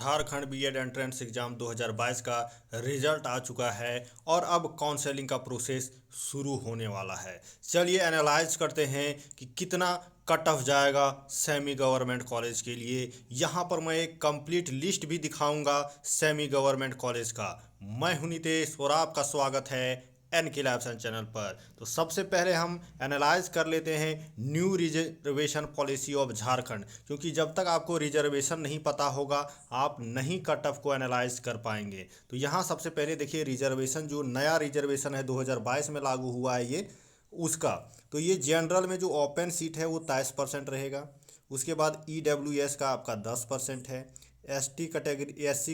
Jharkhand BEd entrance exam 2022 का result आ चुका है और अब काउंसलिंग का प्रोसेस शुरू होने वाला है। चलिए एनालाइज करते हैं कि कितना कट ऑफ जाएगा सेमी गवर्नमेंट कॉलेज के लिए। यहाँ पर मैं एक कंप्लीट लिस्ट भी दिखाऊंगा सेमी गवर्नमेंट कॉलेज का। मैं हूं नितेश और आपका स्वागत है एन के लैब्स चैनल पर। तो सबसे पहले हम एनालाइज कर लेते हैं new reservation policy of Jharkhand, क्योंकि जब तक आपको रिजर्वेशन नहीं पता होगा आप नहीं कट ऑफ को एनालाइज कर पाएंगे। तो यहाँ सबसे पहले देखिए रिजर्वेशन, जो नया रिजर्वेशन है 2022 में लागू हुआ है ये उसका। तो ये जनरल में जो ओपन सीट है वो 23% रहेगा। उसके बाद EWS का आपका 10% है, SC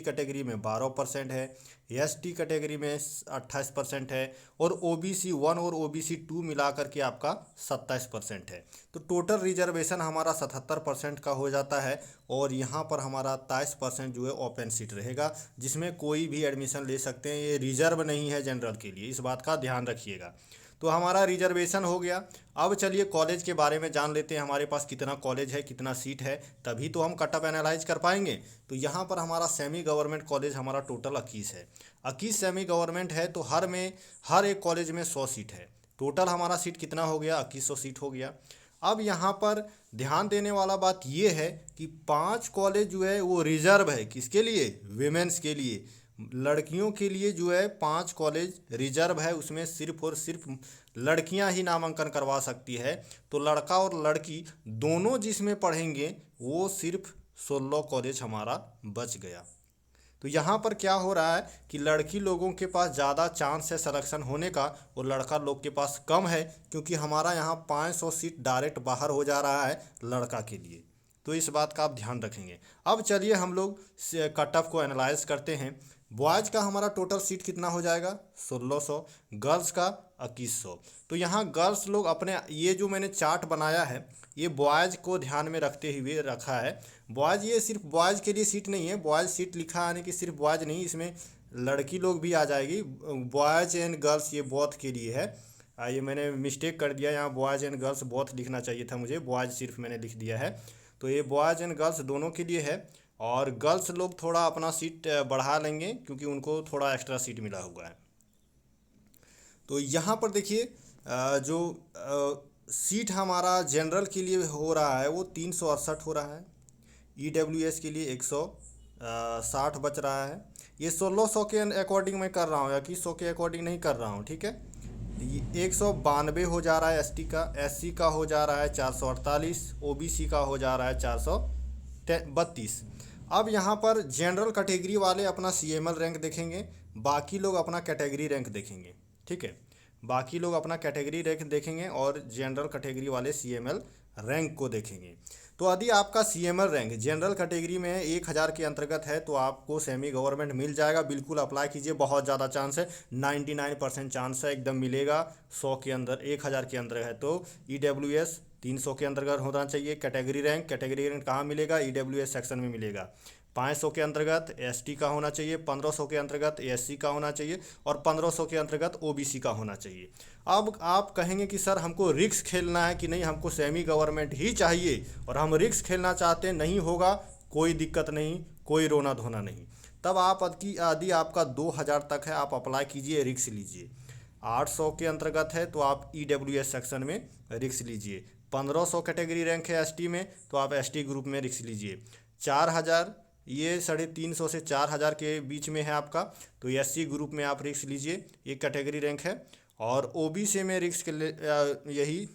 कैटेगरी में 12% है, ST कैटेगरी में 28% है और OBC 1 और OBC 2 मिला करके आपका 27% है। तो टोटल रिजर्वेशन हमारा 77% का हो जाता है और यहाँ पर हमारा 23% जो है ओपन सीट रहेगा, जिसमें कोई भी एडमिशन ले सकते हैं। ये रिजर्व नहीं है जनरल के लिए, इस बात का ध्यान रखिएगा। तो हमारा रिजर्वेशन हो गया। अब चलिए कॉलेज के बारे में जान लेते हैं, हमारे पास कितना कॉलेज है, कितना सीट है, तभी तो हम कट ऑफ एनालाइज कर पाएंगे। तो यहाँ पर हमारा सेमी गवर्नमेंट कॉलेज हमारा टोटल 21 है। 21 सेमी गवर्नमेंट है, तो हर एक कॉलेज में 100 सीट है। टोटल हमारा सीट कितना हो गया, 2100 सीट हो गया। अब यहाँ पर ध्यान देने वाला बात ये है कि 5 कॉलेज जो है वो रिजर्व है। किसके लिए? विमेंस के लिए, लड़कियों के लिए जो है 5 कॉलेज रिजर्व है। उसमें सिर्फ और सिर्फ लड़कियां ही नामांकन करवा सकती है। तो लड़का और लड़की दोनों जिसमें पढ़ेंगे वो सिर्फ 16 कॉलेज हमारा बच गया। तो यहाँ पर क्या हो रहा है कि लड़की लोगों के पास ज़्यादा चांस है सिलेक्शन होने का और लड़का लोग के पास कम है, क्योंकि हमारा यहाँ 500 सीट डायरेक्ट बाहर हो जा रहा है लड़का के लिए। तो इस बात का आप ध्यान रखेंगे। अब चलिए हम लोग कट ऑफ को एनालाइज करते हैं। बॉयज़ का हमारा टोटल सीट कितना हो जाएगा, 1600। गर्ल्स का 2100। तो यहाँ गर्ल्स लोग अपने, ये जो मैंने चार्ट बनाया है ये बॉयज़ को ध्यान में रखते हुए रखा है। बॉयज़, ये सिर्फ बॉयज़ के लिए सीट नहीं है, बॉयज़ सीट लिखा है कि सिर्फ बॉयज़ नहीं, इसमें लड़की लोग भी आ जाएगी। बॉयज़ एंड गर्ल्स ये बोथ के लिए है। ये मैंने मिस्टेक कर दिया, यहाँ बॉयज़ एंड गर्ल्स बोथ लिखना चाहिए था मुझे, बॉयज़ सिर्फ मैंने लिख दिया है। तो ये बॉयज़ एंड गर्ल्स दोनों के लिए है। और गर्ल्स लोग थोड़ा अपना सीट बढ़ा लेंगे क्योंकि उनको थोड़ा एक्स्ट्रा सीट मिला हुआ है। तो यहाँ पर देखिए जो सीट हमारा जनरल के लिए हो रहा है वो 368 हो रहा है। EWS के लिए 160 बच रहा है। ये 1600 के अकॉर्डिंग मैं कर रहा हूँ, या 2100 के अकॉर्डिंग नहीं कर रहा हूँ, ठीक है। ये 192 हो जा रहा है ST का, SC का हो जा रहा है 448, OBC का हो जा रहा है 432। अब यहाँ पर जनरल कैटेगरी वाले अपना CML रैंक देखेंगे, बाकी लोग अपना कैटेगरी रैंक देखेंगे, ठीक है। बाकी लोग अपना कैटेगरी रैंक देखेंगे और जनरल कैटेगरी वाले CML रैंक को देखेंगे। तो यदि आपका CML रैंक जनरल कैटेगरी में 1000 के अंतर्गत है तो आपको सेमी गवर्नमेंट मिल जाएगा। बिल्कुल अप्लाई कीजिए, बहुत ज़्यादा चांस है, 99% चांस है, एकदम मिलेगा। 100 के अंदर, 1000 के अंदर है तो EWS 300 के अंतर्गत होना चाहिए। कैटेगरी रैंक कहाँ मिलेगा? EWS सेक्शन में मिलेगा। 500 के अंतर्गत ST का होना चाहिए, 1500 के अंतर्गत SC का होना चाहिए और 1500 के अंतर्गत OBC का होना चाहिए। अब आप कहेंगे कि सर हमको रिस्क खेलना है कि नहीं, हमको सेमी गवर्नमेंट ही चाहिए और हम रिस्क खेलना चाहते हैं, नहीं होगा, कोई दिक्कत नहीं, कोई रोना धोना नहीं। तब आप यदि आपका 2000 तक है आप अप्लाई कीजिए, रिस्क लीजिए। 800 के अंतर्गत है तो आप EWS सेक्शन में रिस्क लीजिए। 1500 कैटेगरी रैंक है ST में तो आप ST ग्रुप में रिस्क लीजिए। 4000, ये 350 से 4000 के बीच में है आपका, तो SC ग्रुप में आप रिस्क लीजिए, ये कैटेगरी रैंक है। और OBC में रिस्क यही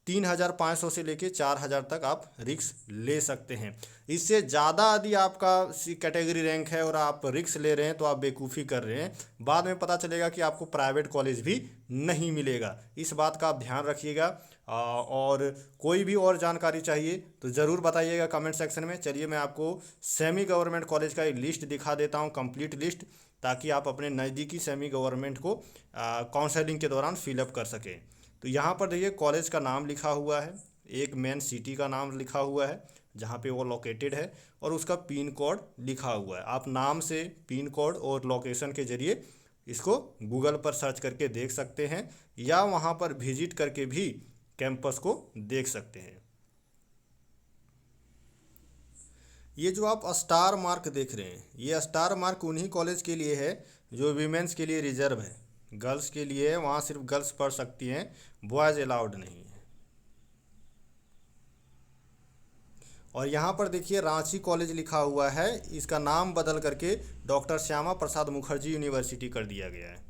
3500 से लेके 4000 तक आप रिस्क ले सकते हैं। इससे ज़्यादा यदि आपका कैटेगरी रैंक है और आप रिस्क ले रहे हैं तो आप बेवकूफ़ी कर रहे हैं, बाद में पता चलेगा कि आपको प्राइवेट कॉलेज भी नहीं मिलेगा। इस बात का आप ध्यान रखिएगा। और कोई भी और जानकारी चाहिए तो ज़रूर बताइएगा कमेंट सेक्शन में। चलिए मैं आपको सेमी गवर्नमेंट कॉलेज का एक लिस्ट दिखा देता हूँ, कंप्लीट लिस्ट, ताकि आप अपने नज़दीकी सेमी गवर्नमेंट को काउंसलिंग के दौरान फिलअप कर सकें। तो यहाँ पर देखिए कॉलेज का नाम लिखा हुआ है, एक मेन सिटी का नाम लिखा हुआ है जहाँ पे वो लोकेटेड है और उसका पिन कोड लिखा हुआ है। आप नाम से, पिन कोड और लोकेशन के ज़रिए इसको गूगल पर सर्च करके देख सकते हैं या वहाँ पर विजिट करके भी कैंपस को देख सकते हैं। ये जो आप स्टार मार्क देख रहे हैं, ये स्टार मार्क उन्हीं कॉलेज के लिए है जो वीमेंस के लिए रिजर्व है। गर्ल्स के लिए है, वहाँ सिर्फ गर्ल्स पढ़ सकती हैं, बॉयज़ अलाउड नहीं है। और यहाँ पर देखिए रांची कॉलेज लिखा हुआ है, इसका नाम बदल करके डॉक्टर श्यामा प्रसाद मुखर्जी यूनिवर्सिटी कर दिया गया है।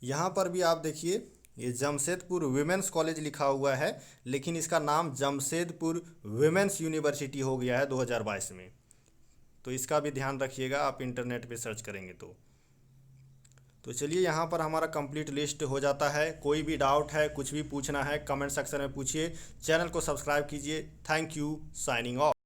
यहाँ पर भी आप देखिए, ये जमशेदपुर विमेंस कॉलेज लिखा हुआ है, लेकिन इसका नाम जमशेदपुर विमेंस यूनिवर्सिटी हो गया है 2022 में। तो इसका भी ध्यान रखिएगा, आप इंटरनेट पे सर्च करेंगे तो चलिए, यहाँ पर हमारा कंप्लीट लिस्ट हो जाता है। कोई भी डाउट है, कुछ भी पूछना है, कमेंट सेक्शन में पूछिए। चैनल को सब्सक्राइब कीजिए। Thank you, signing off.